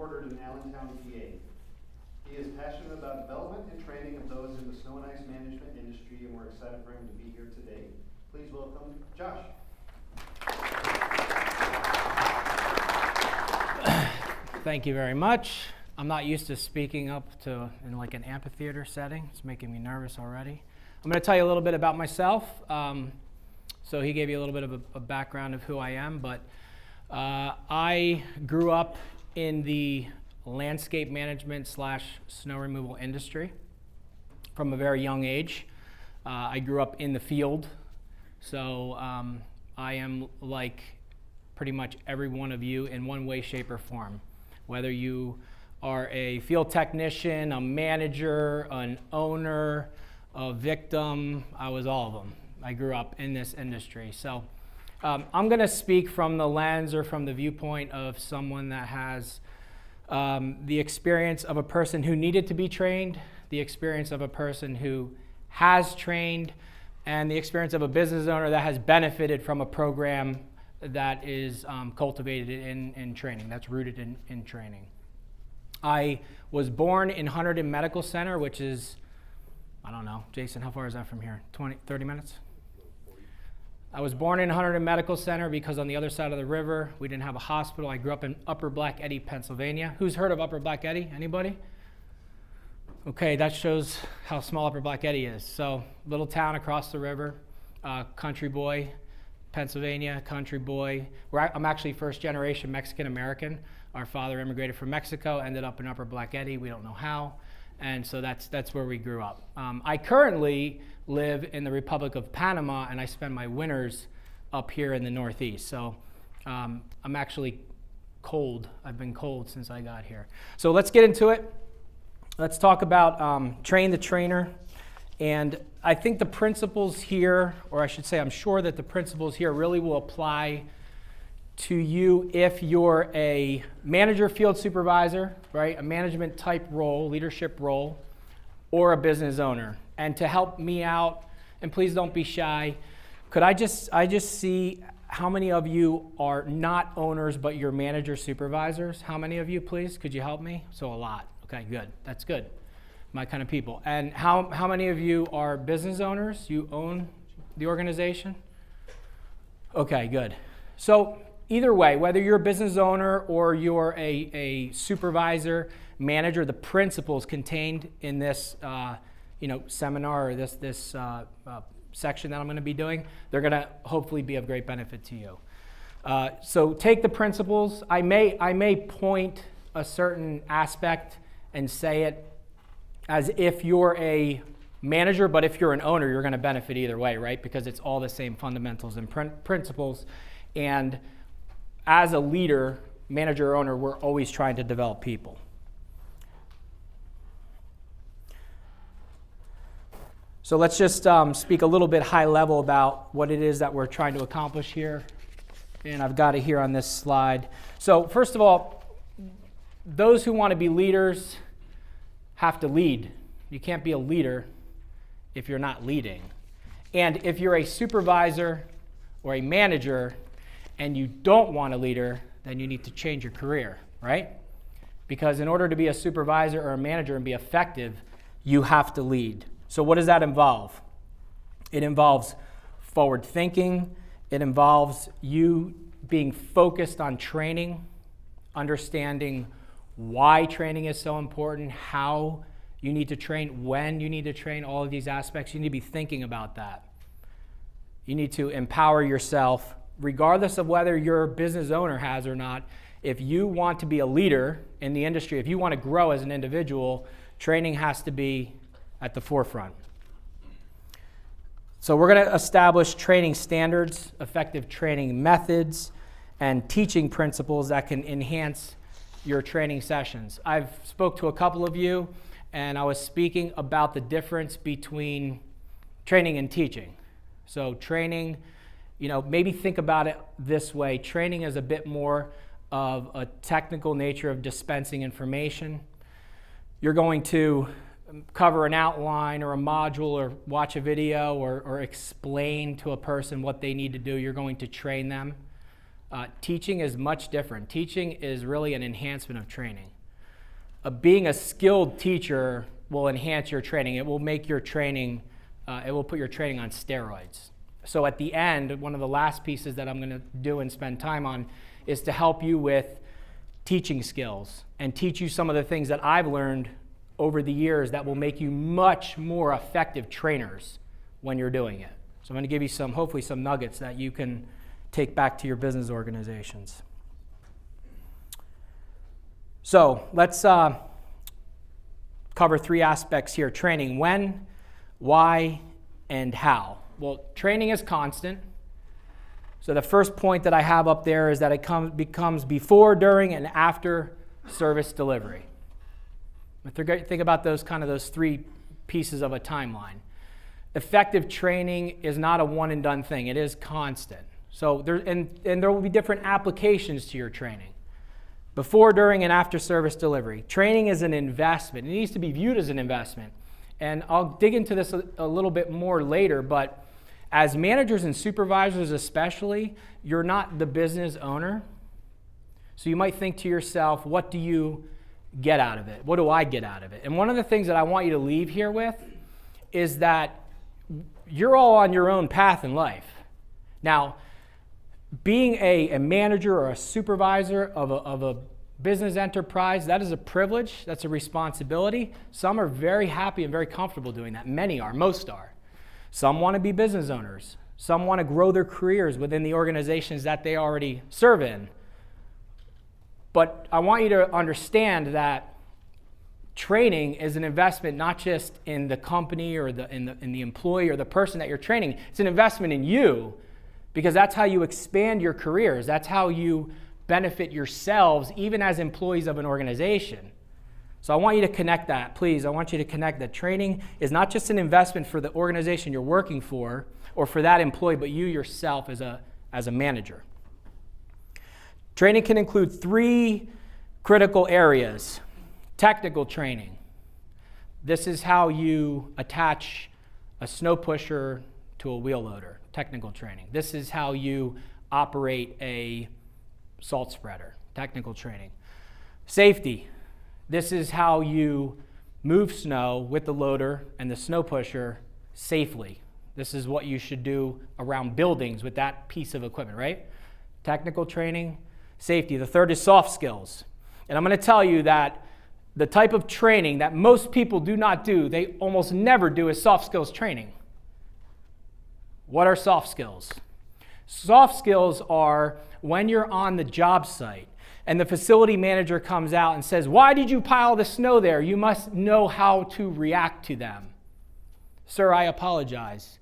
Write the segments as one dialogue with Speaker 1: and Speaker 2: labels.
Speaker 1: headquartered in Allentown, PA. He is passionate about development and training of those in the snow and ice management industry, and we're excited for him to be here today. Please welcome Josh.
Speaker 2: Thank you very much. I'm not used to speaking up in like an amphitheater setting. It's making me nervous already. I'm going to tell you a little bit about myself. So he gave you a little bit of a background of who I am, but I grew up in the landscape management / snow removal industry from a very young age. I grew up in the field, so I am like pretty much every one of you in one way, shape, or form. Whether you are a field technician, a manager, an owner, a victim, I was all of them. I grew up in this industry. So I'm going to speak from the lens or from the viewpoint of someone that has the experience of a person who needed to be trained, the experience of a person who has trained, and the experience of a business owner that has benefited from a program that is cultivated in training, that's rooted in training. I was born in Hunterdon Medical Center, which is, I don't know, Jason, how far is that from here? 20, 30 minutes? I was born in Hunterdon Medical Center because on the other side of the river, we didn't have a hospital. I grew up in Upper Black Eddy, Pennsylvania. Who's heard of Upper Black Eddy? Anybody? Okay, that shows how small Upper Black Eddy is. So, little town across the river, country boy, Pennsylvania, country boy. I'm actually first generation Mexican American. Our father immigrated from Mexico, ended up in Upper Black Eddy. We don't know how. And so that's where we grew up. I currently live in the Republic of Panama, and I spend my winters up here in the Northeast. So I'm actually cold. I've been cold since I got here. So let's get into it. Let's talk about train the trainer. And I think the principles here, or I should say I'm sure that the principles here really will apply to you if you're a manager, field supervisor, right, a management type role, leadership role, or a business owner. And to help me out, and please don't be shy, could I just see how many of you are not owners but you're manager supervisors? How many of you, please? Could you help me? So a lot. Okay, good. That's good. My kind of people. And how many of you are business owners? You own the organization? Okay, good. So either way, whether you're a business owner or you're a supervisor, manager, the principles contained in this seminar or this section that I'm going to be doing, they're going to hopefully be of great benefit to you. So take the principles. I may point a certain aspect and say it as if you're a manager, but if you're an owner, you're going to benefit either way, right? Because it's all the same fundamentals and principles. And as a leader, manager, or owner, we're always trying to develop people. So let's just speak a little bit high level about what it is that we're trying to accomplish here. And I've got it here on this slide. So first of all, those who want to be leaders have to lead. You can't be a leader if you're not leading. And if you're a supervisor or a manager and you don't want a leader, then you need to change your career, right? Because in order to be a supervisor or a manager and be effective, you have to lead. So what does that involve? It involves forward thinking. It involves you being focused on training, understanding why training is so important, how you need to train, when you need to train, all of these aspects. You need to be thinking about that. You need to empower yourself, regardless of whether your business owner has or not. If you want to be a leader in the industry, if you want to grow as an individual, training has to be at the forefront. So we're going to establish training standards, effective training methods, and teaching principles that can enhance your training sessions. I've spoke to a couple of you, and I was speaking about the difference between training and teaching. So training, maybe think about it this way. Training is a bit more of a technical nature of dispensing information. You're going to cover an outline or a module or watch a video or explain to a person what they need to do. You're going to train them. Teaching is much different. Teaching is really an enhancement of training. being a skilled teacher will enhance your training. It will make your training, it will put your training on steroids. So at the end, one of the last pieces that I'm going to do and spend time on is to help you with teaching skills and teach you some of the things that I've learned over the years that will make you much more effective trainers when you're doing it. So I'm going to give you hopefully some nuggets that you can take back to your business organizations. So let's cover 3 aspects here: training: when, why, and how. Well, training is constant. So the first point that I have up there is that it becomes before, during, and after service delivery. Think about those 3 pieces of a timeline. Effective training is not a one and done thing. It is constant. So there will be different applications to your training. Before, during, and after service delivery. Training is an investment. It needs to be viewed as an investment. And I'll dig into this a little bit more later, but as managers and supervisors especially, you're not the business owner. So you might think to yourself, what do you get out of it? What do I get out of it? And one of the things that I want you to leave here with is that you're all on your own path in life. Now, being a manager or a supervisor of a business enterprise, that is a privilege, that's a responsibility. Some are very happy and very comfortable doing that. Many are, most are. Some want to be business owners. Some want to grow their careers within the organizations that they already serve in. But I want you to understand that training is an investment not just in the company or in the employee or the person that you're training. It's an investment in you, because that's how you expand your careers. That's how you benefit yourselves, even as employees of an organization. So I want you to connect that, please. I want you to connect that training is not just an investment for the organization you're working for or for that employee, but you yourself as a manager. Training can include 3 critical areas. Technical training. This is how you attach a snow pusher to a wheel loader. Technical training. This is how you operate a salt spreader. Technical training. Safety. This is how you move snow with the loader and the snow pusher safely. This is what you should do around buildings with that piece of equipment, right? Technical training, safety. The third is soft skills. And I'm going to tell you that the type of training that most people do not do, they almost never do, is soft skills training. What are soft skills? Soft skills are when you're on the job site and the facility manager comes out and says, "Why did you pile the snow there?" You must know how to react to them. "Sir, I apologize.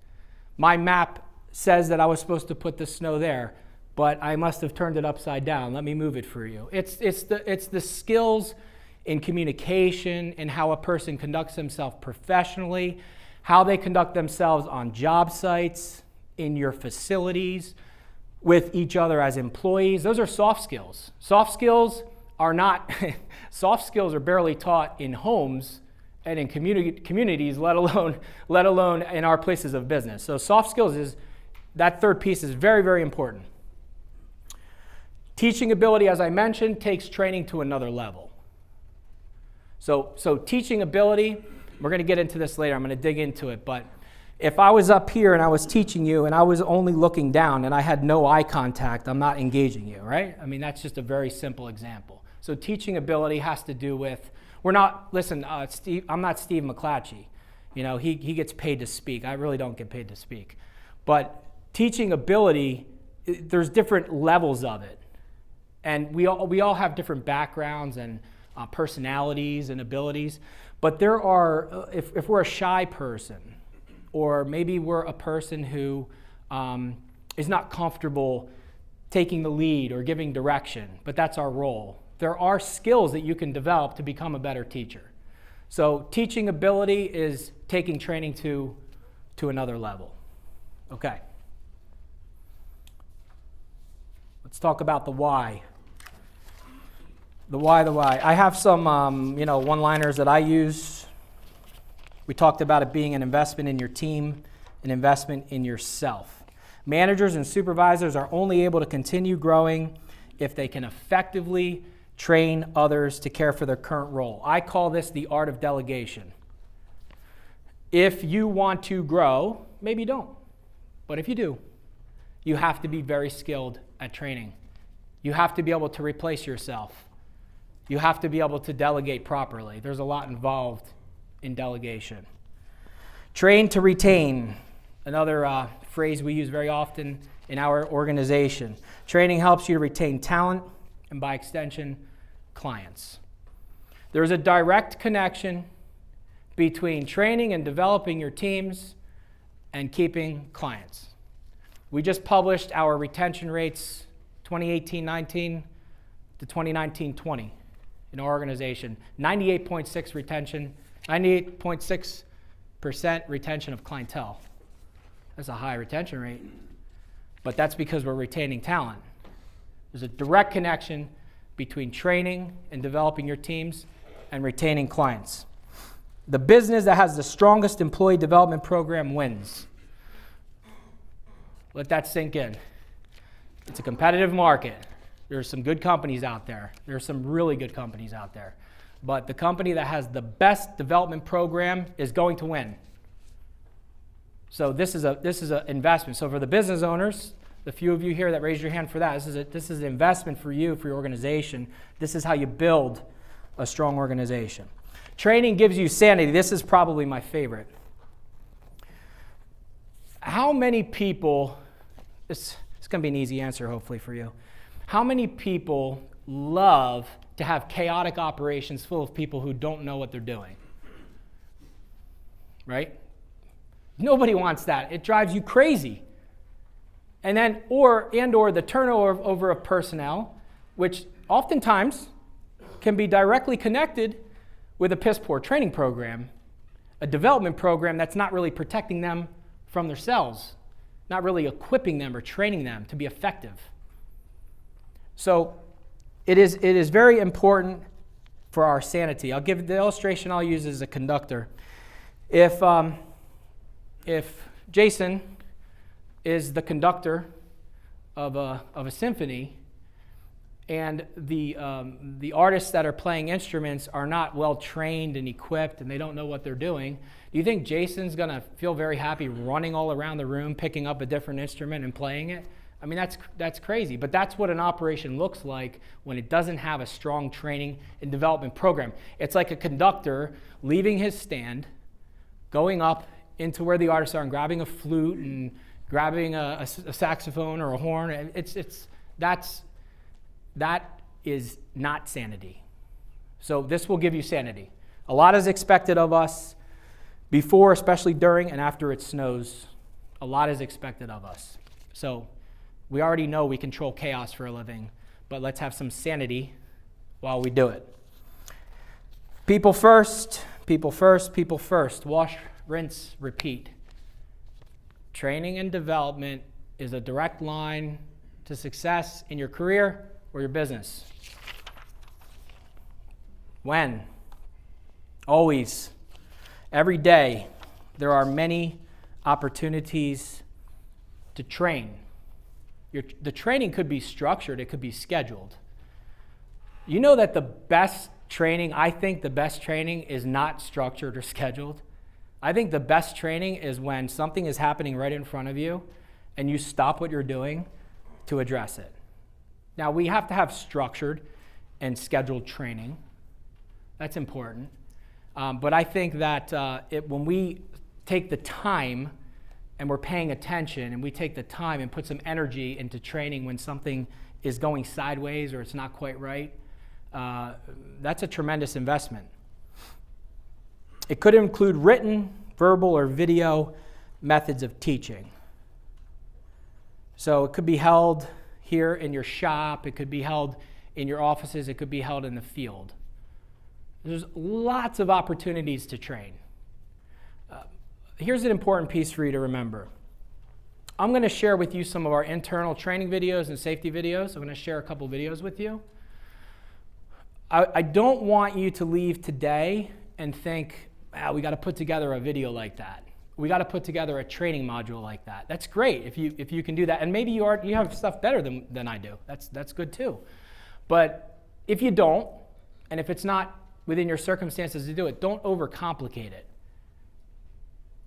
Speaker 2: My map says that I was supposed to put the snow there, but I must have turned it upside down. Let me move it for you." It's the skills in communication and how a person conducts themselves professionally, how they conduct themselves on job sites, in your facilities, with each other as employees. Those are soft skills. Soft skills are not, soft skills are barely taught in homes and in communities, let alone in our places of business. So soft skills is, that third piece is very, very important. Teaching ability, as I mentioned, takes training to another level. So teaching ability, we're going to get into this later. I'm going to dig into it. But if I was up here and I was teaching you and I was only looking down and I had no eye contact, I'm not engaging you, right? I mean, that's just a very simple example. So teaching ability has to do with, I'm not Steve McClatchy. You know, he gets paid to speak. I really don't get paid to speak. But teaching ability, there's different levels of it. And we all have different backgrounds and personalities and abilities. But there are, if we're a shy person, or maybe we're a person who is not comfortable taking the lead or giving direction, but that's our role. There are skills that you can develop to become a better teacher. So teaching ability is taking training to another level. Okay. Let's talk about the why. The why. I have some one-liners that I use. We talked about it being an investment in your team, an investment in yourself. Managers and supervisors are only able to continue growing if they can effectively train others to care for their current role. I call this the art of delegation. If you want to grow, maybe you don't, but if you do, you have to be very skilled at training. You have to be able to replace yourself. You have to be able to delegate properly. There's a lot involved in delegation. Train to retain, another phrase we use very often in our organization. Training helps you to retain talent and, by extension, clients. There's a direct connection between training and developing your teams and keeping clients. We just published our retention rates 2018-19 to 2019-20 in our organization. 98.6 retention, 98.6% retention of clientele. That's a high retention rate, but that's because we're retaining talent. There's a direct connection between training and developing your teams and retaining clients. The business that has the strongest employee development program wins. Let that sink in. It's a competitive market. There's some good companies out there. There's some really good companies out there. But the company that has the best development program is going to win. So this is an investment. So for the business owners, the few of you here that raised your hand for that, this is an investment for you, for your organization. This is how you build a strong organization. Training gives you sanity. This is probably my favorite. How many people, it's going to be an easy answer hopefully for you. How many people love to have chaotic operations full of people who don't know what they're doing? Right? Nobody wants that. It drives you crazy. And then, or the turnover of personnel, which oftentimes can be directly connected with a piss poor training program, a development program that's not really protecting them from themselves, not really equipping them or training them to be effective. So it is very important for our sanity. I'll give the illustration I'll use as a conductor. If Jason is the conductor of a symphony, and the artists that are playing instruments are not well trained and equipped, and they don't know what they're doing, do you think Jason's going to feel very happy running all around the room, picking up a different instrument and playing it? I mean, that's crazy, but that's what an operation looks like when it doesn't have a strong training and development program. It's like a conductor leaving his stand, going up into where the artists are and grabbing a flute and grabbing a saxophone or a horn. That is not sanity. So this will give you sanity. A lot is expected of us before, especially during and after it snows. A lot is expected of us. So we already know we control chaos for a living, but let's have some sanity while we do it. People first, people first, people first. Wash, rinse, repeat. Training and development is a direct line to success in your career or your business. When? Always. Every day, there are many opportunities to train. The training could be structured, it could be scheduled. You know that the best training, I think the best training is not structured or scheduled. I think the best training is when something is happening right in front of you and you stop what you're doing to address it. Now, we have to have structured and scheduled training. That's important. But I think that when we take the time and we're paying attention and we take the time and put some energy into training when something is going sideways or it's not quite right, that's a tremendous investment. It could include written, verbal, or video methods of teaching. So it could be held here in your shop, it could be held in your offices, it could be held in the field. There's lots of opportunities to train. Here's an important piece for you to remember. I'm going to share with you some of our internal training videos and safety videos. I'm going to share a couple videos with you. I don't want you to leave today and think, we got to put together a video like that. We got to put together a training module like that. That's great if you can do that. And maybe you have stuff better than I do. That's good too. But If you don't, and if it's not within your circumstances to do it, don't overcomplicate it.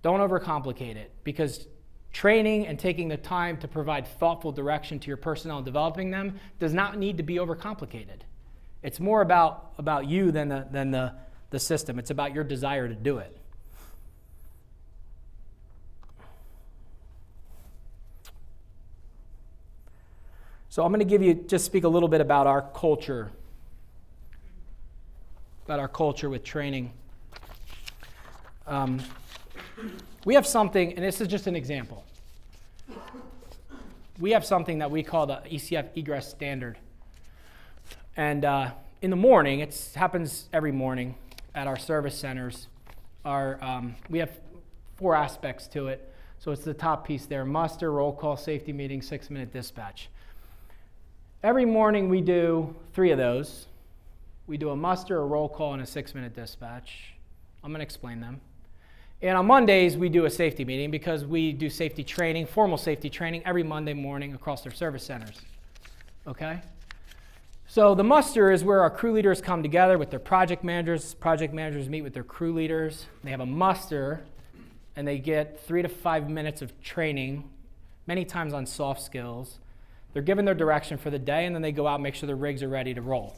Speaker 2: Don't overcomplicate it, because training and taking the time to provide thoughtful direction to your personnel and developing them does not need to be overcomplicated. It's more about you than the system. It's about your desire to do it. So I'm going to just speak a little bit about our culture, with training. We have something, and this is just an example. We have something that we call the ECF egress standard. And in the morning, it happens every morning at our service centers. We have 4 aspects to it. So it's the top piece there: muster, roll call, safety meeting, 6-minute dispatch. Every morning we do 3 of those. We do a muster, a roll call, and a 6-minute dispatch. I'm going to explain them. And on Mondays, we do a safety meeting because we do safety training, formal safety training, every Monday morning across our service centers. Okay? So the muster is where our crew leaders come together with their project managers. Project managers meet with their crew leaders. They have a muster, and they get 3 to 5 minutes of training, many times on soft skills. They're given their direction for the day, and then they go out and make sure the rigs are ready to roll.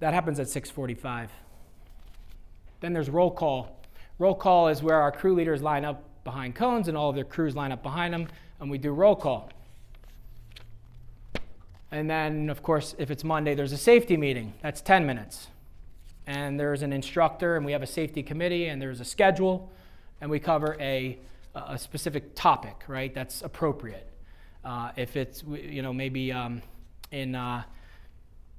Speaker 2: That happens at 6:45. Then there's roll call. Roll call is where our crew leaders line up behind cones, and all of their crews line up behind them, and we do roll call. And then, of course, if it's Monday, there's a safety meeting. That's 10 minutes. And there's an instructor, and we have a safety committee, and there's a schedule, and we cover a specific topic, right, that's appropriate. If it's, maybe in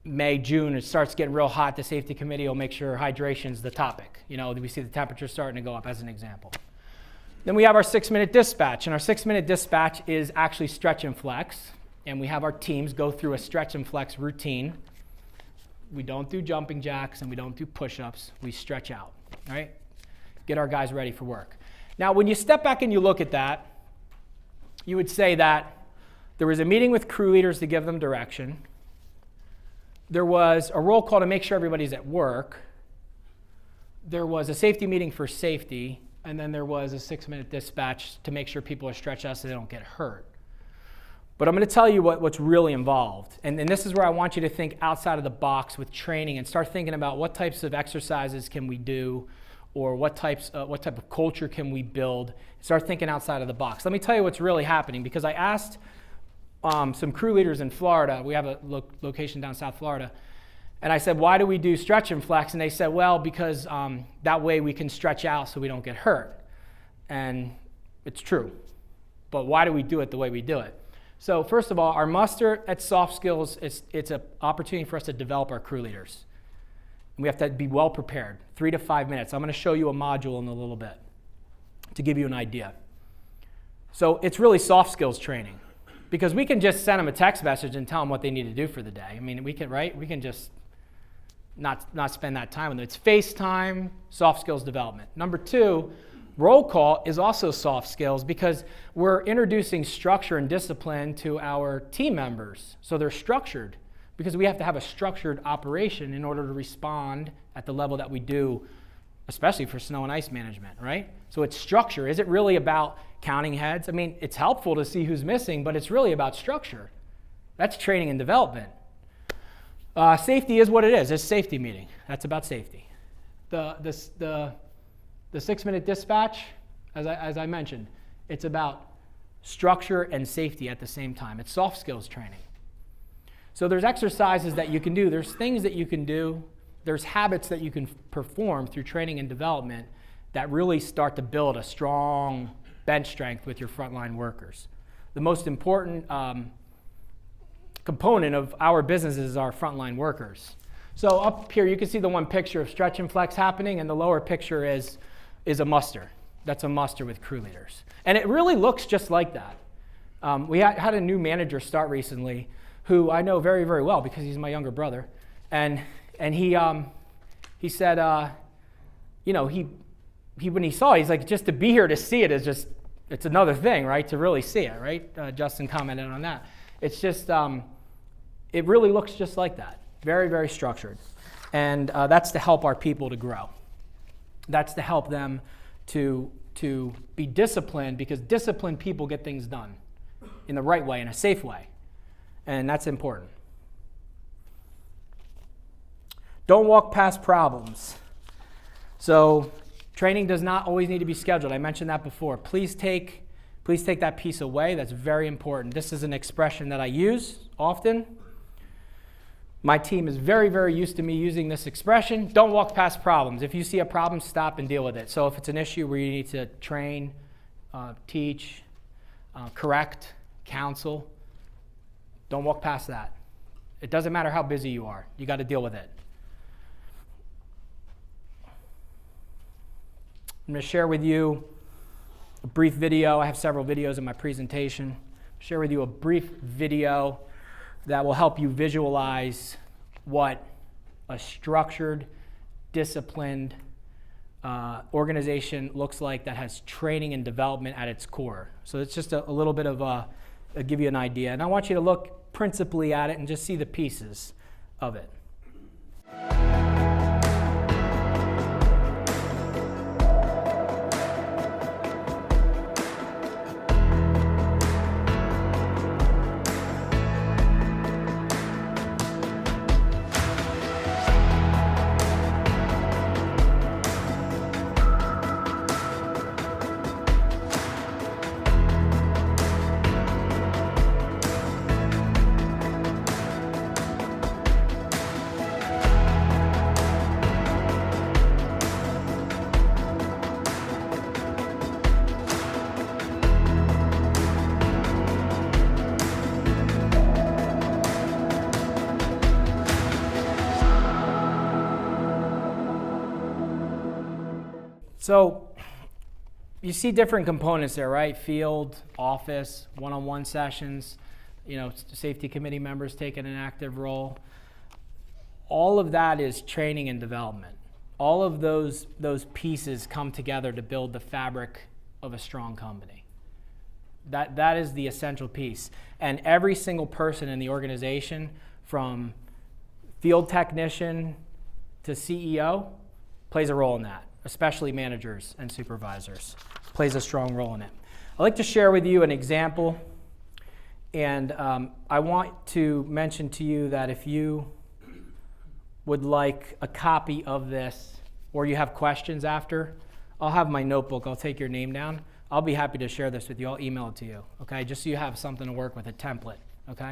Speaker 2: May, June, it starts getting real hot, the safety committee will make sure hydration's the topic. We see the temperature starting to go up, as an example. Then we have our 6-minute dispatch, and our 6-minute dispatch is actually stretch and flex, and we have our teams go through a stretch and flex routine. We don't do jumping jacks, and we don't do push-ups. We stretch out, right? Get our guys ready for work. Now, when you step back and you look at that, you would say that there was a meeting with crew leaders to give them direction. There was a roll call to make sure everybody's at work. There was a safety meeting for safety, and then there was a 6-minute dispatch to make sure people are stretched out so they don't get hurt. But I'm going to tell you what's really involved. And this is where I want you to think outside of the box with training and start thinking about what types of exercises can we do, or what type of culture can we build. Start thinking outside of the box. Let me tell you what's really happening, because I asked some crew leaders in Florida. We have a location down South Florida. And I said, why do we do stretch and flex? And they said, well, because that way we can stretch out so we don't get hurt. And it's true. But why do we do it the way we do it? So first of all, our muster at soft skills, it's an opportunity for us to develop our crew leaders. And we have to be well prepared, 3 to 5 minutes. I'm going to show you a module in a little bit to give you an idea. So it's really soft skills training, because we can just send them a text message and tell them what they need to do for the day. I mean, we can, right? We can just not spend that time with them. It's FaceTime, soft skills development. Number 2, roll call is also soft skills, because we're introducing structure and discipline to our team members. So they're structured, because we have to have a structured operation in order to respond at the level that we do, especially for snow and ice management, right? So it's structure. Is it really about counting heads? I mean, it's helpful to see who's missing, but it's really about structure. That's training and development. Safety is what it is. It's a safety meeting. That's about safety. The 6-minute dispatch, as I mentioned, it's about structure and safety at the same time. It's soft skills training. So there's exercises that you can do. There's things that you can do. There's habits that you can perform through training and development that really start to build a strong bench strength with your frontline workers. The most important component of our business is our frontline workers. So up here, you can see the one picture of stretch and flex happening, and the lower picture is a muster. That's a muster with crew leaders. And it really looks just like that. We had a new manager start recently who I know very, very well because he's my younger brother. And he said, when he saw it, he's like, just to be here to see it is just, it's another thing, right? To really see it, right? Justin commented on that. It's just, It really looks just like that. Very, very structured. And that's to help our people to grow. That's to help them to be disciplined, because disciplined people get things done in the right way, in a safe way. And that's important. Don't walk past problems. So training does not always need to be scheduled. I mentioned that before. Please take that piece away. That's very important. This is an expression that I use often. My team is very, very used to me using this expression. Don't walk past problems. If you see a problem, stop and deal with it. So if it's an issue where you need to train, teach, correct, counsel, don't walk past that. It doesn't matter how busy you are. You got to deal with it. I'm going to share with you a brief video. I have several videos in my presentation. Share with you a brief video that will help you visualize what a structured, disciplined organization looks like that has training and development at its core. So it's just a little bit of I'll give you an idea. And I want you to look principally at it and just see the pieces of it. So you see different components there, right? Field, office, one-on-one sessions, safety committee members taking an active role. All of that is training and development. All of those pieces come together to build the fabric of a strong company. That is the essential piece. And every single person in the organization, from field technician to CEO, plays a role in that. Especially managers and supervisors, plays a strong role in it. I'd like to share with you an example, and I want to mention to you that if you would like a copy of this, or you have questions after, I'll have my notebook. I'll take your name down. I'll be happy to share this with you. I'll email it to you, okay? Just so you have something to work with, a template, okay?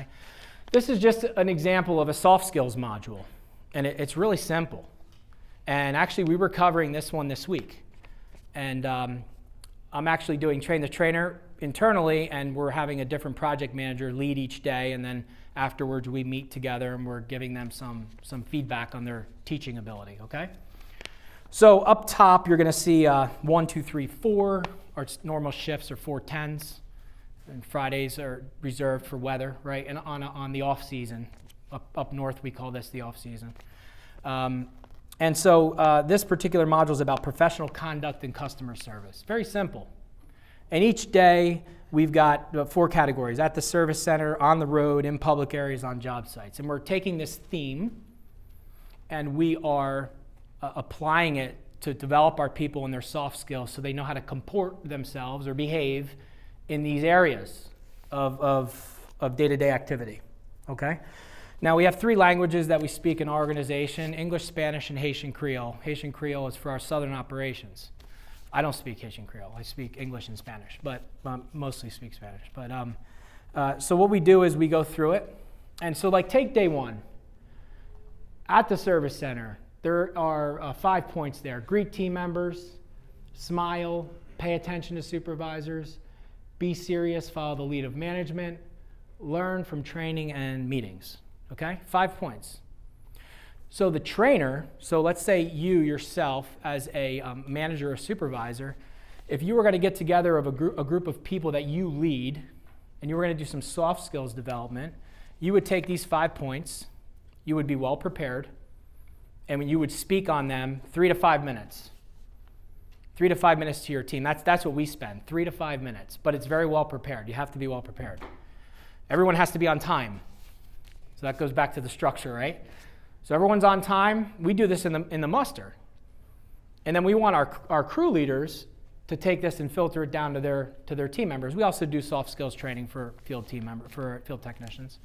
Speaker 2: This is just an example of a soft skills module, and it's really simple. And actually, we were covering this one this week. And I'm actually doing train the trainer internally, and we're having a different project manager lead each day. And then afterwards, we meet together, and we're giving them some feedback on their teaching ability, okay? So up top, you're going to see 1, 2, 3, 4. Our normal shifts are 4/10s. And Fridays are reserved for weather, right? And on the off season. Up north, we call this the off season. And so this particular module is about professional conduct and customer service. Very simple. And each day, we've got 4 categories: at the service center, on the road, in public areas, on job sites. And we're taking this theme, and we are applying it to develop our people and their soft skills so they know how to comport themselves or behave in these areas of day-to-day activity, okay? Now, we have 3 languages that we speak in our organization: English, Spanish, and Haitian Creole. Haitian Creole is for our southern operations. I don't speak Haitian Creole. I speak English and Spanish, but mostly speak Spanish. But so what we do is we go through it. And so, like, take day 1. At the service center, there are 5 points there: greet team members, smile, pay attention to supervisors, be serious, follow the lead of management, learn from training and meetings. Okay, 5 points. So the trainer, so let's say you yourself as a manager or supervisor, if you were going to get together of a group of people that you lead, and you were going to do some soft skills development, you would take these 5 points, you would be well prepared, and you would speak on them 3 to 5 minutes. 3 to 5 minutes to your team. That's what we spend, 3 to 5 minutes. But it's very well prepared. You have to be well prepared. Everyone has to be on time. So that goes back to the structure, right? So everyone's on time. We do this in the muster. And then we want our crew leaders to take this and filter it down to their team members. We also do soft skills training for field technicians.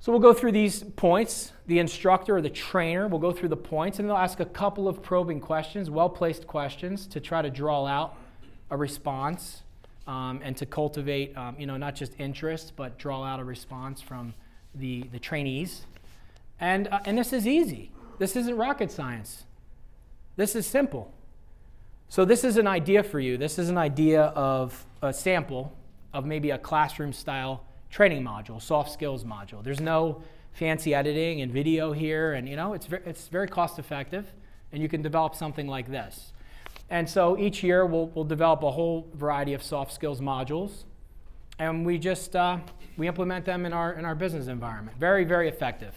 Speaker 2: So we'll go through these points. The instructor or the trainer will go through the points, and they'll ask a couple of probing questions, well-placed questions, to try to draw out a response and to cultivate, not just interest, but draw out a response from the trainees. And this is easy. This isn't rocket science. This is simple. So this is an idea for you. This is an idea of a sample of maybe a classroom-style training module, soft skills module. There's no fancy editing and video here, and it's very cost-effective, and you can develop something like this. And so each year we'll develop a whole variety of soft skills modules, and we just we implement them in our business environment. Very, very effective.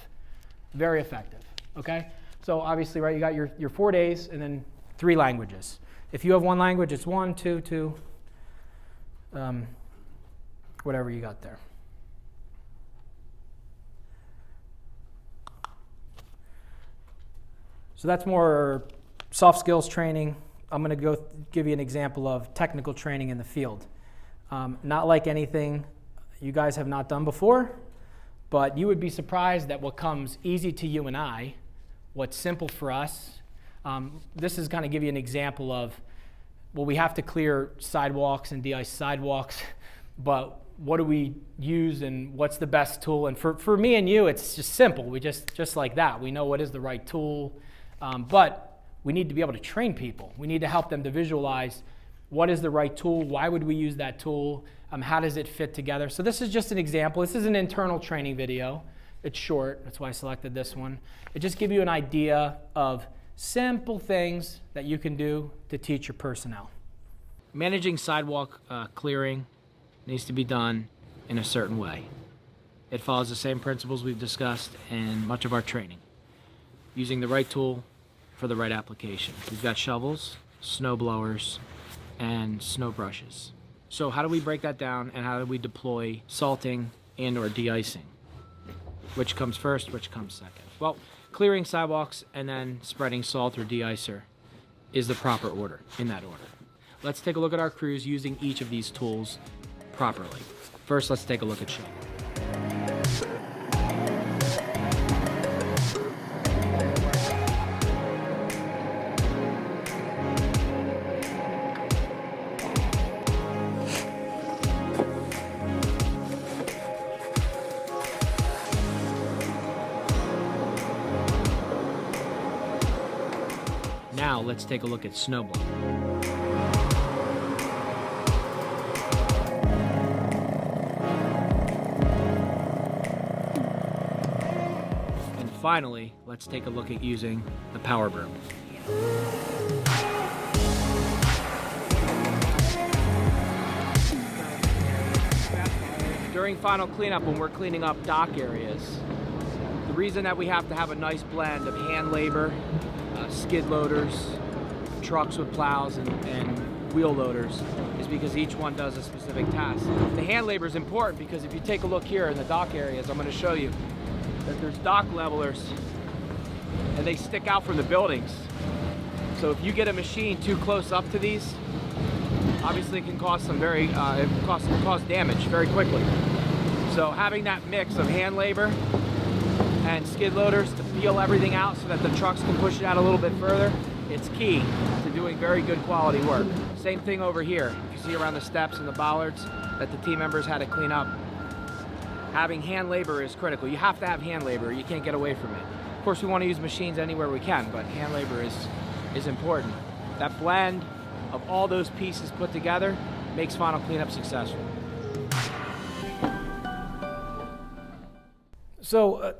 Speaker 2: Very effective. Okay. So obviously, right, you got your 4 days and then 3 languages. If you have one language, it's 1, 2, whatever you got there. So that's more soft skills training. I'm going to go give you an example of technical training in the field. Not like anything you guys have not done before, but you would be surprised at what comes easy to you and I, what's simple for us. This is kind of give you an example of, well, we have to clear sidewalks and de-ice sidewalks, but what do we use and what's the best tool? And for me and you, it's just simple. We just like that. We know what is the right tool, but we need to be able to train people. We need to help them to visualize what is the right tool, why would we use that tool, how does it fit together. So this is just an example. This is an internal training video. It's short, that's why I selected this one. It just gives you an idea of simple things that you can do to teach your personnel. Managing sidewalk clearing needs to be done in a certain way. It follows the same principles we've discussed in much of our training. Using the right tool for the right application. We've got shovels, snow blowers, and snow brushes. So how do we break that down, and how do we deploy salting and or de-icing? Which comes first, which comes second? Well, clearing sidewalks and then spreading salt or de-icer is the proper order, in that order. Let's take a look at our crews using each of these tools properly. First, let's take a look at shovel. Now let's take a look at snowblower. And finally, let's take a look at using the power broom. During final cleanup, when we're cleaning up dock areas, the reason that we have to have a nice blend of hand labor, skid loaders, trucks with plows, and wheel loaders is because each one does a specific task. The hand labor is important because if you take a look here in the dock areas, I'm going to show you that there's dock levelers and they stick out from the buildings. So if you get a machine too close up to these, obviously it can cause some cause damage very quickly. So having that mix of hand labor and skid loaders to peel everything out so that the trucks can push it out a little bit further, it's key to doing very good quality work. Same thing over here. If you see around the steps and the bollards that the team members had to clean up, having hand labor is critical. You have to have hand labor. You can't get away from it. Of course, we want to use machines anywhere we can, but hand labor is important. That blend of all those pieces put together makes final cleanup successful. So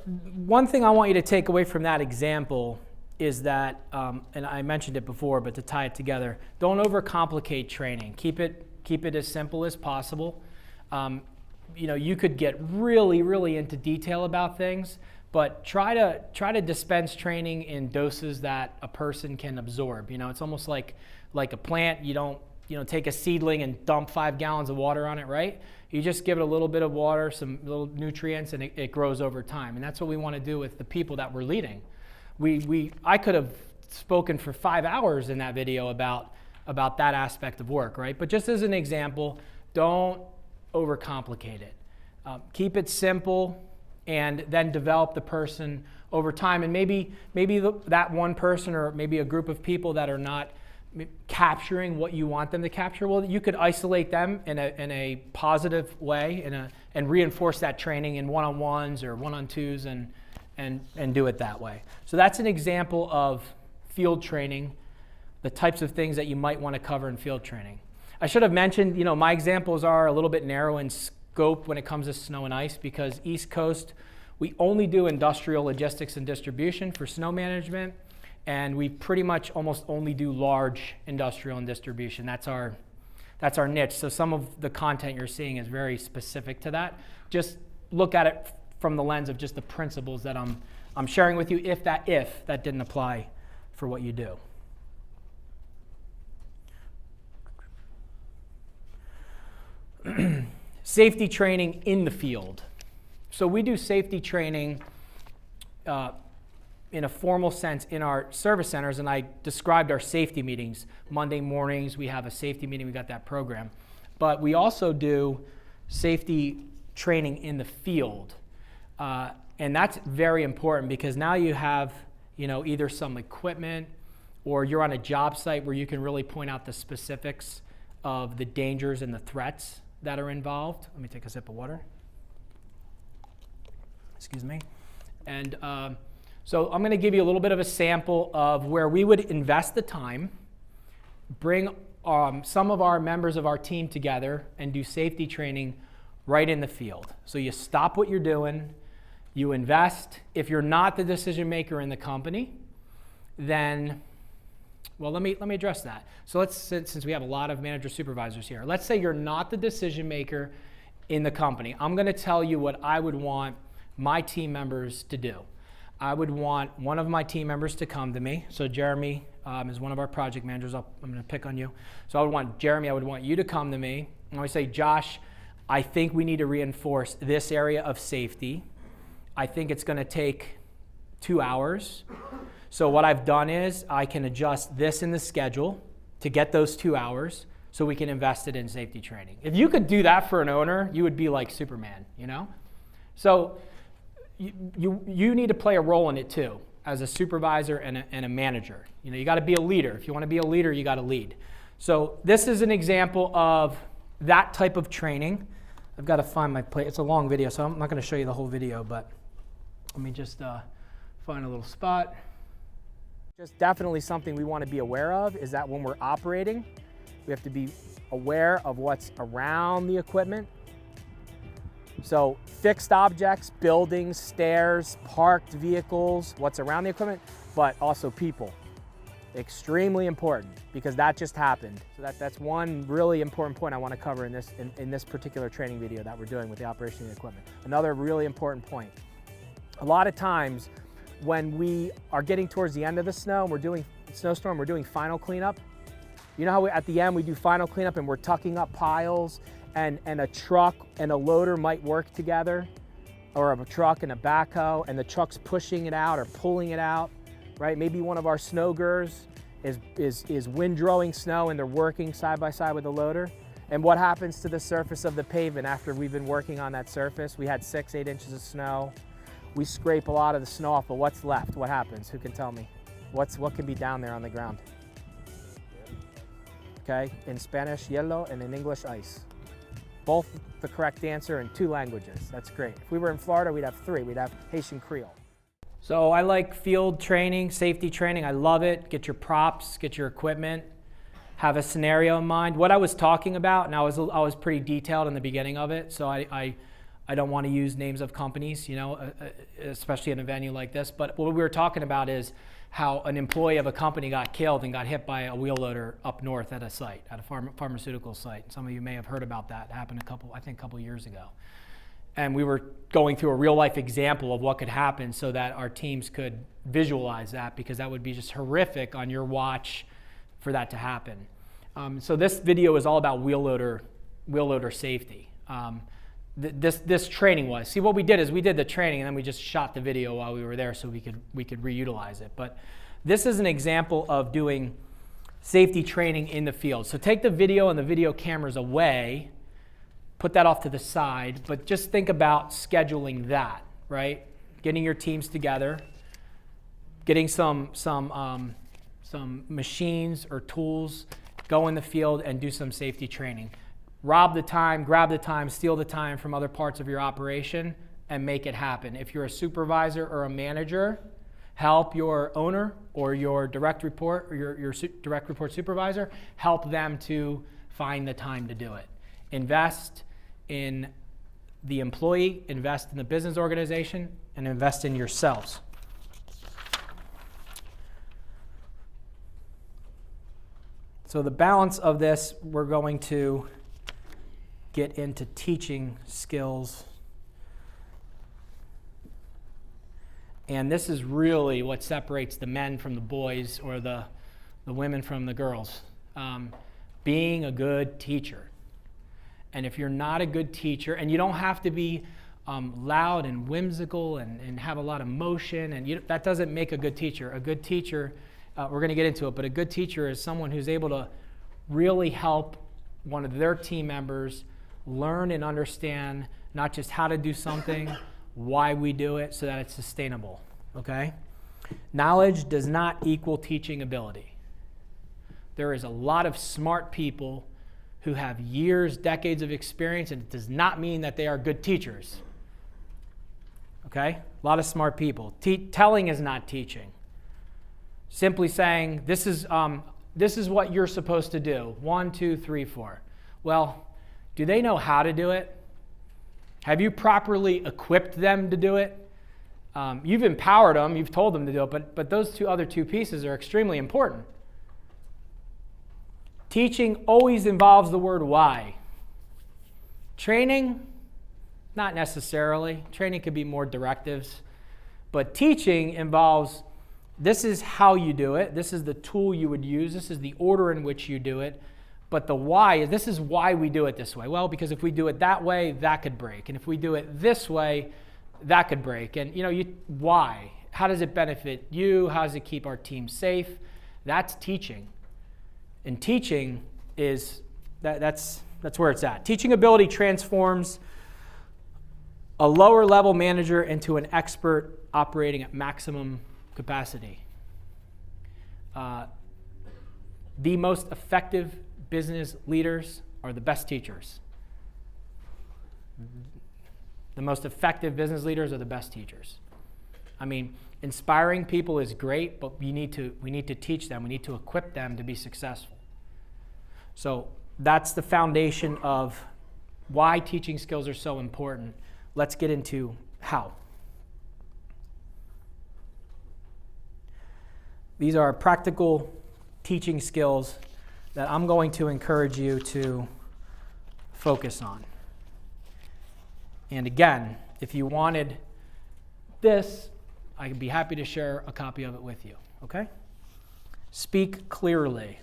Speaker 2: one thing I want you to take away from that example is that, and I mentioned it before, but to tie it together, don't overcomplicate training. Keep it as simple as possible. You could get really, really into detail about things, but try to dispense training in doses that a person can absorb. It's almost like a plant. You don't take a seedling and dump 5 gallons of water on it, right? You just give it a little bit of water, some little nutrients, and it grows over time. And that's what we want to do with the people that we're leading. I could have spoken for 5 hours in that video about that aspect of work, right? But just as an example, don't overcomplicate it. Keep it simple, and then develop the person over time. And maybe that one person, or maybe a group of people that are not capturing what you want them to capture, well, you could isolate them in a positive way and reinforce that training in one-on-ones or one-on-twos and do it that way. So that's an example of field training, the types of things that you might want to cover in field training. I should have mentioned, my examples are a little bit narrow in scope when it comes to snow and ice, because East Coast, we only do industrial logistics and distribution for snow management, and we pretty much almost only do large industrial and distribution. That's our niche. So some of the content you're seeing is very specific to that. Just look at it from the lens of just the principles that I'm sharing with you, if that didn't apply for what you do. Safety training in the field. So we do safety training in a formal sense in our service centers, and I described our safety meetings. Monday mornings we have a safety meeting, we got that program. But we also do safety training in the field. And that's very important, because now you have either some equipment, or you're on a job site where you can really point out the specifics of the dangers and the threats that are involved. Let me take a sip of water. Excuse me. And so I'm going to give you a little bit of a sample of where we would invest the time, bring some of our members of our team together and do safety training right in the field. So you stop what you're doing, you invest. If you're not the decision maker in the company, then, well, let me address that. So since we have a lot of manager supervisors here, let's say you're not the decision maker in the company. I'm going to tell you what I would want my team members to do. I would want one of my team members to come to me. So Jeremy is one of our project managers. I'm going to pick on you. So I would want you to come to me. And I would say, Josh, I think we need to reinforce this area of safety. I think it's going to take 2 hours. So what I've done is I can adjust this in the schedule to get those 2 hours so we can invest it in safety training. If you could do that for an owner, you would be like Superman, So you need to play a role in it too, as a supervisor and a manager. You got to be a leader. If you want to be a leader, you got to lead. So this is an example of that type of training. I've got to find my place. It's a long video, so I'm not going to show you the whole video, but let me just find a little spot. Just definitely something we want to be aware of is that when we're operating, we have to be aware of what's around the equipment. So fixed objects, buildings, stairs, parked vehicles, what's around the equipment, but also people. Extremely important, because that just happened. So that's one really important point I want to cover in this particular training video that we're doing with the operation of the equipment. Another really important point. A lot of times when we are getting towards the end of the snow and we're doing snowstorm, we're doing final cleanup. You know how at the end we do final cleanup and we're tucking up piles, and a truck and a loader might work together, or a truck and a backhoe, and the truck's pushing it out or pulling it out, right? Maybe one of our snow gers is windrowing snow and they're working side by side with the loader. And what happens to the surface of the pavement after we've been working on that surface? We had 6-8 inches of snow. We scrape a lot of the snow off, but what's left? What happens? Who can tell me? What can be down there on the ground? Okay, in Spanish, hielo, and in English, ice. Both the correct answer in 2 languages. That's great. If we were in Florida, we'd have 3. We'd have Haitian Creole. So I like field training, safety training. I love it. Get your props, get your equipment, have a scenario in mind. What I was talking about, and I was pretty detailed in the beginning of it, so I don't want to use names of companies, especially in a venue like this. But what we were talking about is how an employee of a company got killed and got hit by a wheel loader up north at a site, at a pharmaceutical site. Some of you may have heard about that. It happened a couple years ago. And we were going through a real life example of what could happen so that our teams could visualize that, because that would be just horrific on your watch for that to happen. So this video is all about wheel loader safety. This training was. See, what we did is we did the training and then we just shot the video while we were there so we could reutilize it. But this is an example of doing safety training in the field. So take the video and the video cameras away, put that off to the side, but just think about scheduling that, right? Getting your teams together, getting some machines or tools, go in the field and do some safety training. Rob the time, grab the time, steal the time from other parts of your operation and make it happen. If you're a supervisor or a manager, help your owner or your direct report or your direct report supervisor, help them to find the time to do it. Invest in the employee, invest in the business organization, and invest in yourselves. So the balance of this, we're going to get into teaching skills. And this is really what separates the men from the boys or the women from the girls. Being a good teacher. And if you're not a good teacher, and you don't have to be loud and whimsical and have a lot of motion, and that doesn't make a good teacher. A good teacher, we're going to get into it, but a good teacher is someone who's able to really help one of their team members learn and understand not just how to do something, why we do it, so that it's sustainable, okay? Knowledge does not equal teaching ability. There is a lot of smart people who have years, decades of experience, and it does not mean that they are good teachers, okay? A lot of smart people. Telling is not teaching. Simply saying, this is what you're supposed to do, 1, 2, 3, 4. Well, do they know how to do it? Have you properly equipped them to do it? You've empowered them, you've told them to do it, but those other two pieces are extremely important. Teaching always involves the word why. Training, not necessarily. Training could be more directives. But teaching involves, this is how you do it, this is the tool you would use, this is the order in which you do it. But the why, this is why we do it this way. Well, because if we do it that way, that could break. And if we do it this way, that could break. And why? How does it benefit you? How does it keep our team safe? That's teaching. And teaching is, that's where it's at. Teaching ability transforms a lower level manager into an expert operating at maximum capacity. The most effective business leaders are the best teachers. The most effective business leaders are the best teachers. I mean, inspiring people is great, but we need to teach them. We need to equip them to be successful. So that's the foundation of why teaching skills are so important. Let's get into how. These are practical teaching skills that I'm going to encourage you to focus on. And again, if you wanted this, I'd be happy to share a copy of it with you, okay? Speak clearly.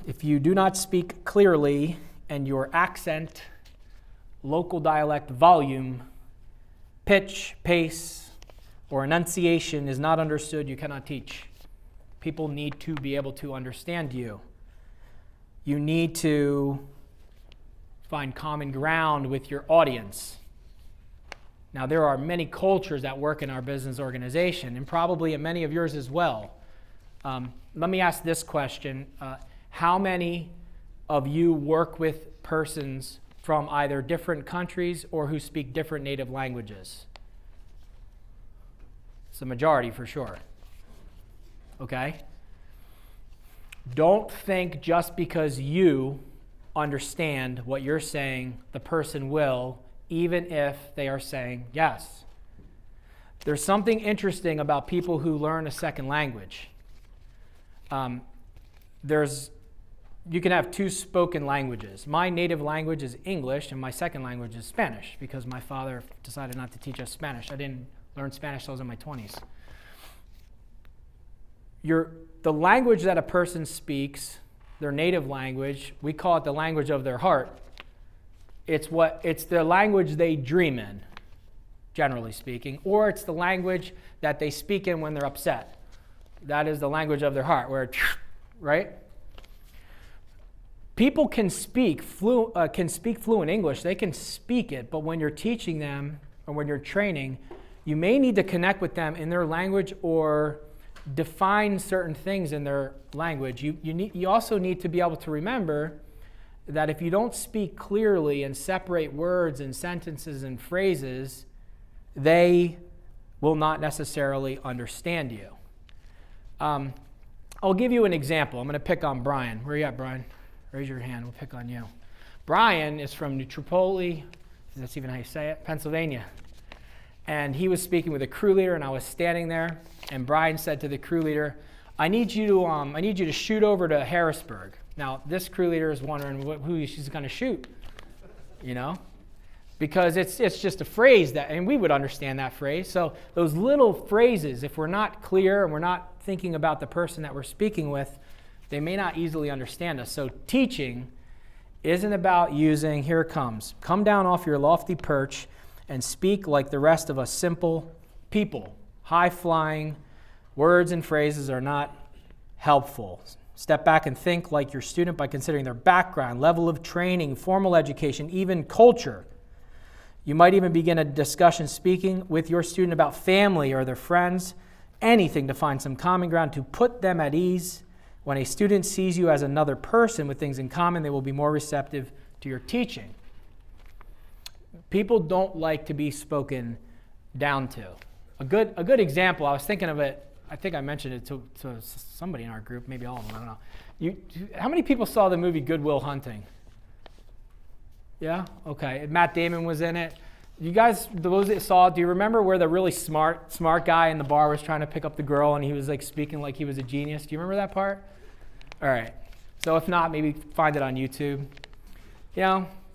Speaker 2: If you do not speak clearly and your accent, local dialect volume, pitch, pace, or enunciation is not understood, you cannot teach. People need to be able to understand you. You need to find common ground with your audience. Now, there are many cultures that work in our business organization, and probably in many of yours as well. Let me ask this question. How many of you work with persons from either different countries or who speak different native languages? It's a majority for sure. Okay? Don't think just because you understand what you're saying, the person will, even if they are saying yes. There's something interesting about people who learn a second language. You can have two spoken languages. My native language is English, and my second language is Spanish, because my father decided not to teach us Spanish. I didn't learn Spanish until I was in my 20s. the language that a person speaks, their native language, we call it the language of their heart. It's the language they dream in, generally speaking, or it's the language that they speak in when they're upset. That is the language of their heart, where, right? People can speak fluent English. They can speak it, but when you're teaching them or when you're training, you may need to connect with them in their language or define certain things in their language. You also need to be able to remember that if you don't speak clearly and separate words and sentences and phrases, they will not necessarily understand you. I'll give you an example. I'm going to pick on Brian. Where are you at, Brian? Raise your hand. We'll pick on you. Brian is from New Tripoli, that's even how you say it, Pennsylvania. And he was speaking with a crew leader, and I was standing there, and Brian said to the crew leader, I need you to shoot over to Harrisburg. Now, this crew leader is wondering who she's going to shoot, because it's just a phrase and we would understand that phrase. So those little phrases, if we're not clear and we're not thinking about the person that we're speaking with, they may not easily understand us. So teaching isn't about using, here it comes, come down off your lofty perch and speak like the rest of us simple people. High-flying words and phrases are not helpful. Step back and think like your student by considering their background, level of training, formal education, even culture. You might even begin a discussion speaking with your student about family or their friends, anything to find some common ground to put them at ease. When a student sees you as another person with things in common, they will be more receptive to your teaching. People don't like to be spoken down to. A good example, I was thinking of it, I think I mentioned it to somebody in our group, maybe all of them, I don't know. How many people saw the movie Good Will Hunting? Yeah? Okay. Matt Damon was in it. You guys, those that saw it, do you remember where the really smart guy in the bar was trying to pick up the girl and he was like speaking like he was a genius? Do you remember that part? All right. So if not, maybe find it on YouTube.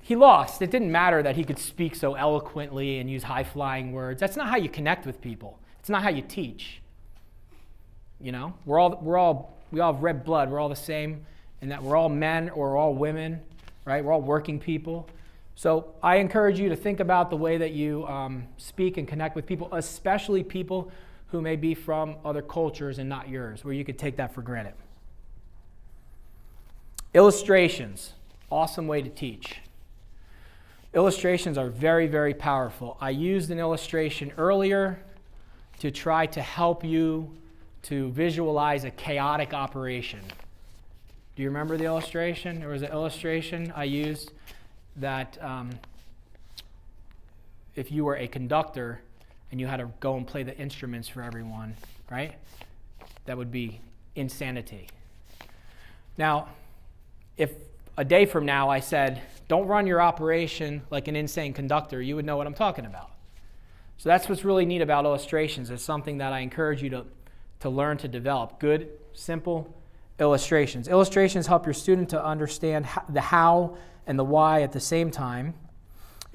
Speaker 2: He lost. It didn't matter that he could speak so eloquently and use high-flying words. That's not how you connect with people. It's not how you teach. We all have red blood. We're all the same, and that we're all men or we're all women, right? We're all working people. So I encourage you to think about the way that you speak and connect with people, especially people who may be from other cultures and not yours, where you could take that for granted. Illustrations, awesome way to teach. Illustrations are very, very powerful. I used an illustration earlier to try to help you to visualize a chaotic operation. Do you remember the illustration? There was an illustration I used that if you were a conductor and you had to go and play the instruments for everyone, right? That would be insanity. Now, if a day from now I said, don't run your operation like an insane conductor, you would know what I'm talking about. So that's what's really neat about illustrations. It's something that I encourage you to learn to develop. Good, simple illustrations. Illustrations help your student to understand the how and the why at the same time.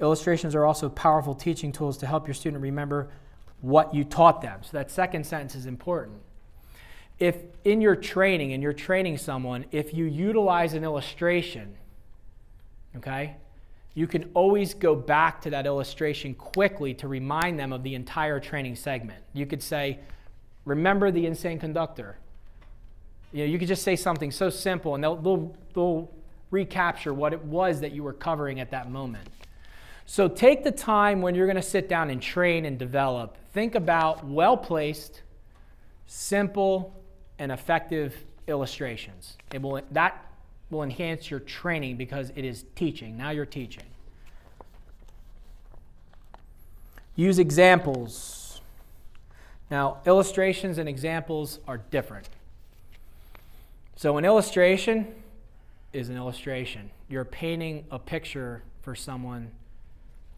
Speaker 2: Illustrations are also powerful teaching tools to help your student remember what you taught them. So that second sentence is important. If in your training, and you're training someone, if you utilize an illustration, okay, you can always go back to that illustration quickly to remind them of the entire training segment. You could say, remember the insane conductor. You could just say something so simple, and they'll recapture what it was that you were covering at that moment. So take the time when you're going to sit down and train and develop. Think about well-placed, simple, and effective illustrations. That will enhance your training because it is teaching. Now you're teaching. Use examples. Now, illustrations and examples are different. So an illustration is an illustration. You're painting a picture for someone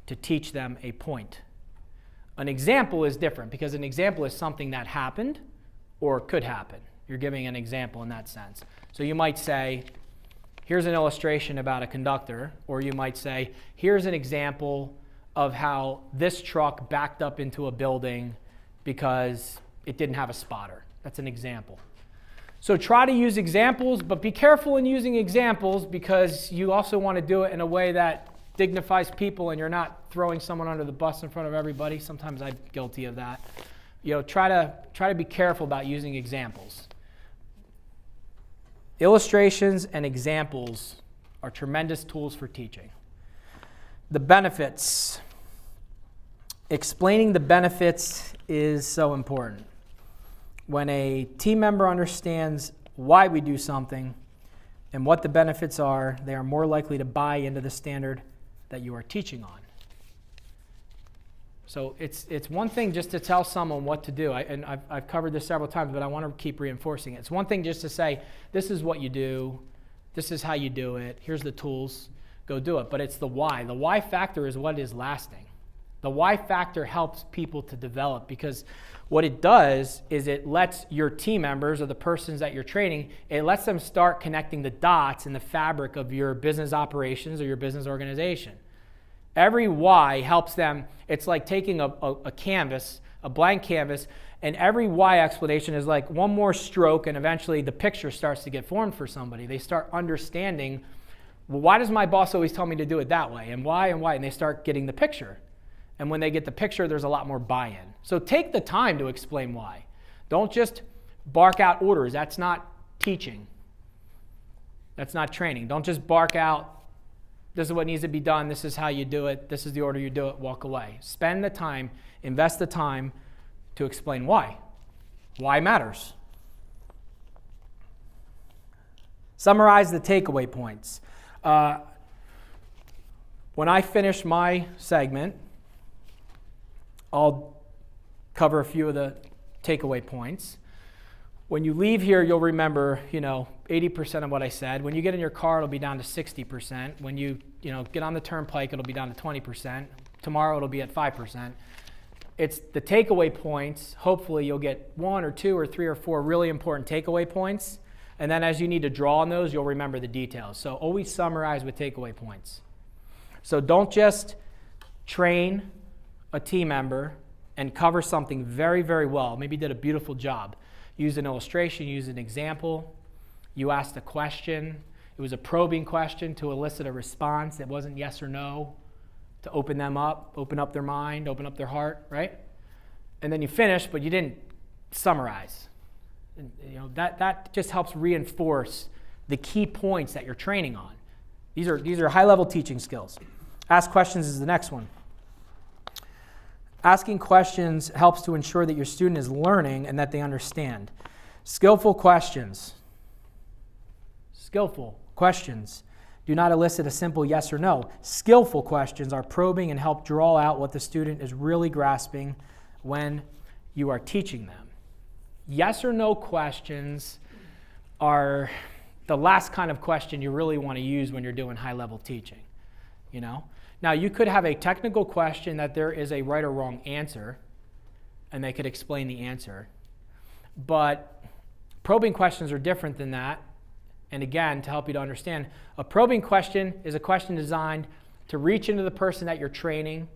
Speaker 2: to teach them a point. An example is different because an example is something that happened or could happen. You're giving an example in that sense. So you might say, here's an illustration about a conductor, or you might say, here's an example of how this truck backed up into a building because it didn't have a spotter. That's an example. So try to use examples, but be careful in using examples because you also want to do it in a way that dignifies people and you're not throwing someone under the bus in front of everybody. Sometimes I'm guilty of that. Try to be careful about using examples. Illustrations and examples are tremendous tools for teaching. The benefits. Explaining the benefits is so important. When a team member understands why we do something and what the benefits are, they are more likely to buy into the standard that you are teaching on. So it's one thing just to tell someone what to do, and I've covered this several times, but I want to keep reinforcing it. It's one thing just to say, this is what you do, this is how you do it, here's the tools, go do it. But it's the why. The why factor is what is lasting. The why factor helps people to develop because what it does is it lets your team members or the persons that you're training, it lets them start connecting the dots in the fabric of your business operations or your business organization. Every why helps them. It's like taking a canvas, a blank canvas, and every why explanation is like one more stroke, and eventually the picture starts to get formed for somebody. They start understanding, well, why does my boss always tell me to do it that way? And why? And they start getting the picture. And when they get the picture, there's a lot more buy-in. So take the time to explain why. Don't just bark out orders. That's not teaching. That's not training. Don't just bark out, this is what needs to be done, this is how you do it, this is the order you do it, walk away. Spend the time, invest the time to explain why. Why matters. Summarize the takeaway points. When I finish my segment, I'll cover a few of the takeaway points. When you leave here, you'll remember, 80% of what I said. When you get in your car, it'll be down to 60%. When you get on the turnpike, it'll be down to 20%. Tomorrow, it'll be at 5%. It's the takeaway points. Hopefully, you'll get 1 or 2 or 3 or 4 really important takeaway points. And then as you need to draw on those, you'll remember the details. So always summarize with takeaway points. So don't just train a team member and cover something very, very well. Maybe you did a beautiful job. Use an illustration, use an example. You asked a question. It was a probing question to elicit a response. It wasn't yes or no, to open them up, open up their mind, open up their heart, right? And then you finish, but you didn't summarize. And, that just helps reinforce the key points that you're training on. These are high-level teaching skills. Ask questions is the next one. Asking questions helps to ensure that your student is learning and that they understand. Skillful questions. Skillful questions do not elicit a simple yes or no. Skillful questions are probing and help draw out what the student is really grasping when you are teaching them. Yes or no questions are the last kind of question you really want to use when you're doing high-level teaching, Now, you could have a technical question that there is a right or wrong answer, and they could explain the answer. But probing questions are different than that. And again, to help you to understand, a probing question is a question designed to reach into the person that you're training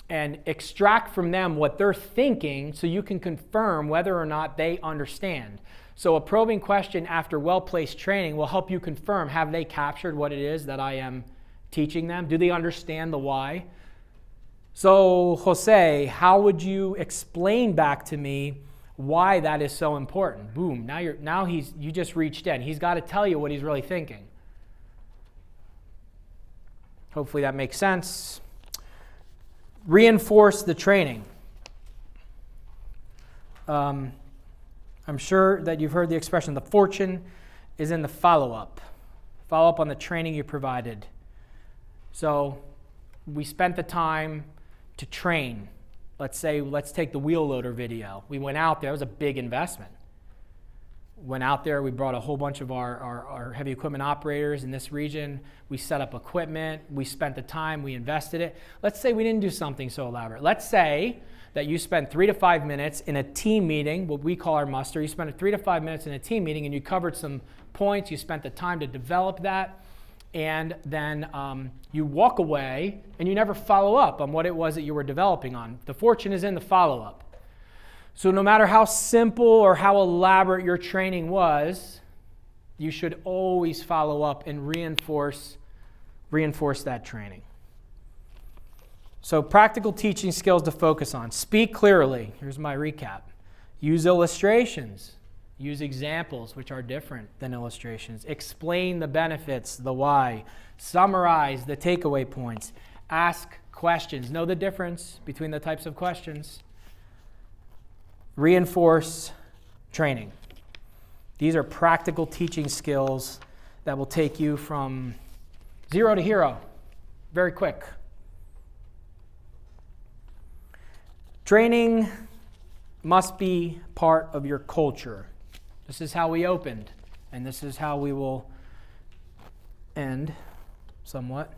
Speaker 2: and extract from them what they're thinking so you can confirm whether or not they understand. So a probing question after well-placed training will help you confirm, have they captured what it is that I am teaching them? Do they understand the why? So, Jose, how would you explain back to me why that is so important? Boom, you just reached in. He's got to tell you what he's really thinking. Hopefully that makes sense. Reinforce the training. I'm sure that you've heard the expression, the fortune is in the follow-up. Follow up on the training you provided. So we spent the time to train. Let's take the wheel loader video. We went out there. It was a big investment. Went out there. We brought a whole bunch of our heavy equipment operators in this region. We set up equipment. We spent the time. We invested it. Let's say we didn't do something so elaborate. Let's say that you spent 3 to 5 minutes in a team meeting, what we call our muster. You spent 3 to 5 minutes in a team meeting, and you covered some points. You spent the time to develop that. And then you walk away and you never follow up on what it was that you were developing on. The fortune is in the follow-up. So no matter how simple or how elaborate your training was, you should always follow up and reinforce that training. So practical teaching skills to focus on. Speak clearly. Here's my recap. Use illustrations. Use examples, which are different than illustrations. Explain the benefits, the why. Summarize the takeaway points. Ask questions. Know the difference between the types of questions. Reinforce training. These are practical teaching skills that will take you from 0 to hero very quick. Training must be part of your culture. This is how we opened, and this is how we will end somewhat.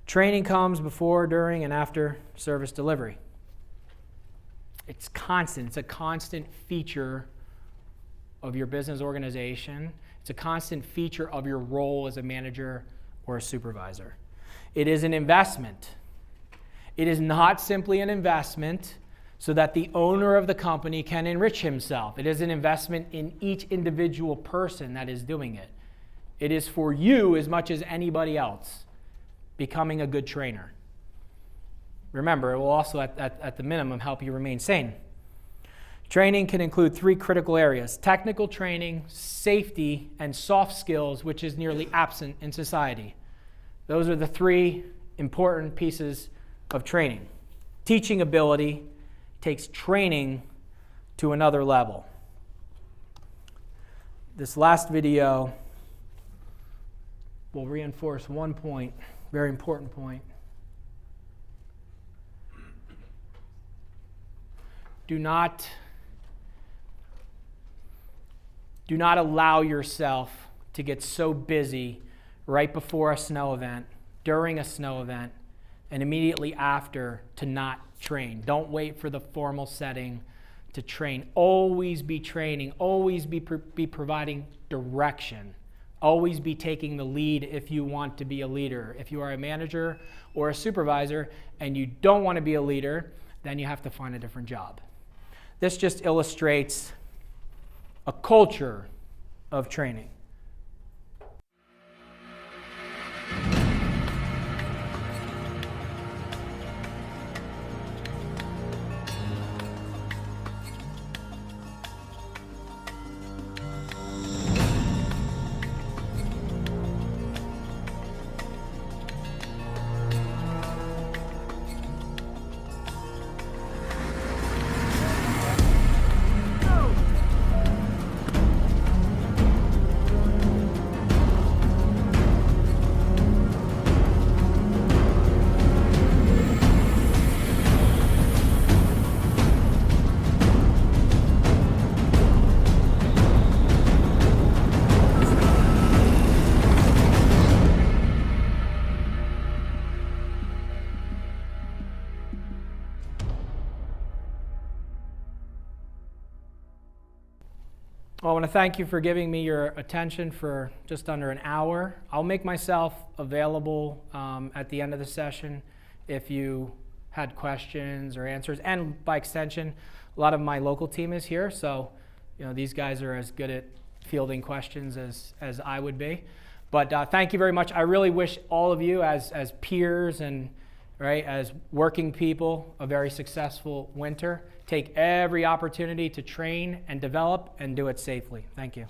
Speaker 2: Training comes before, during, and after service delivery. It's constant. It's a constant feature of your business organization. It's a constant feature of your role as a manager or a supervisor. It is an investment. It is not simply an investment so that the owner of the company can enrich himself. It is an investment in each individual person that is doing it. It is for you as much as anybody else becoming a good trainer. Remember, it will also, at the minimum, help you remain sane. Training can include 3 critical areas: technical training, safety, and soft skills, which is nearly absent in society. Those are the 3 important pieces of training. Teaching ability takes training to another level. This last video will reinforce one point, very important point. Do not allow yourself to get so busy right before a snow event, during a snow event, and immediately after to not train. Don't wait for the formal setting to train. Always be training. Always be providing direction. Always be taking the lead if you want to be a leader. If you are a manager or a supervisor and you don't want to be a leader, then you have to find a different job. This just illustrates a culture of training. Well, I want to thank you for giving me your attention for just under an hour. I'll make myself available at the end of the session if you had questions or answers. And by extension, a lot of my local team is here, so these guys are as good at fielding questions as I would be. But thank you very much. I really wish all of you as peers and as working people a very successful winter. Take every opportunity to train and develop and do it safely. Thank you.